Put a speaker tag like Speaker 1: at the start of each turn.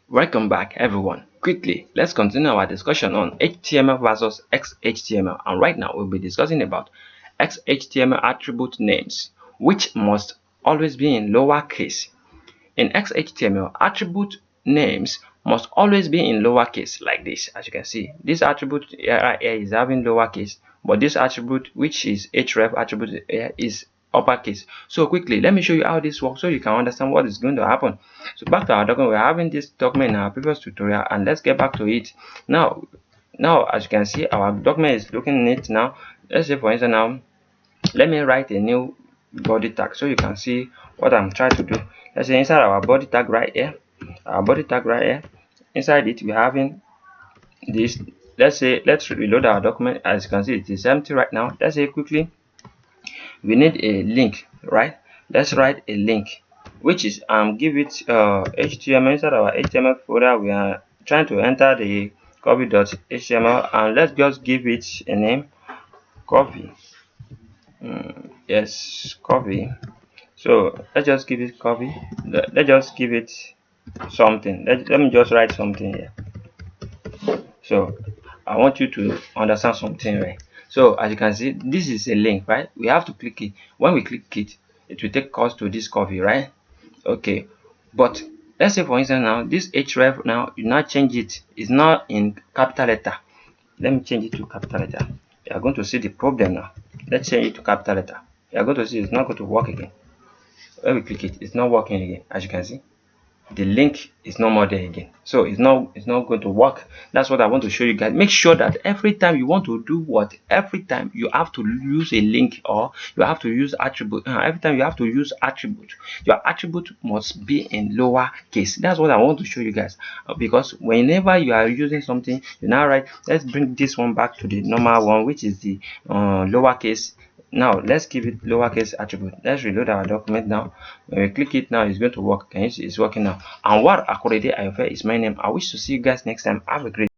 Speaker 1: Welcome back everyone. Quickly, let's continue our discussion on HTML versus XHTML, and right now we'll be discussing about XHTML attribute names, which must always be in lowercase. In XHTML, attribute names must always be in lowercase, like this. As you can see, this attribute right here is having lowercase, but this attribute, which is href attribute here, is uppercase. So quickly, let me show you how this works so you can understand what is going to happen. So back to our document. We're having this document in our previous tutorial, and let's get back to it now. As you can see, our document is looking neat now. Let's say, for instance, now let me write a new body tag so you can see what I'm trying to do. Let's say inside our body tag right here, inside it we're having this. Let's reload our document. As you can see, it is empty right now. Let's say quickly we need a link, right? Let's write a link, which is give it HTML. Inside our HTML folder we are trying to enter the copy.html, and let's just give it a name, copy. Yes, copy. So let's just give it copy. Let's just give it something. Let me just write something here. So I want you to understand something, right? So as you can see, this is a link, right? We have to click it. When we click it, it will take us to this copy, right? Okay, but let's say for instance now this href, now you now change it. It's not in capital letter. Let me change it to capital letter. You are going to see the problem now. Let's change it to capital letter. You are going to see it's not going to work again. When we click it, it's not working again. As you can see, the link is no more there again, so it's not going to work. That's what I want to show you guys. Make sure that every time you want to do every time you have to use a link, or you have to use attribute, every time you have to use attribute, your attribute must be in lower case. That's what I want to show you guys, because whenever you are using something, you now write, let's bring this one back to the normal one, which is the lowercase. Now let's give it lowercase attribute. Let's reload our document now. When we click it now, it's going to work. Can you see it's working now? Anwar akorede ayofe is my name. I wish to see you guys next time. Have a great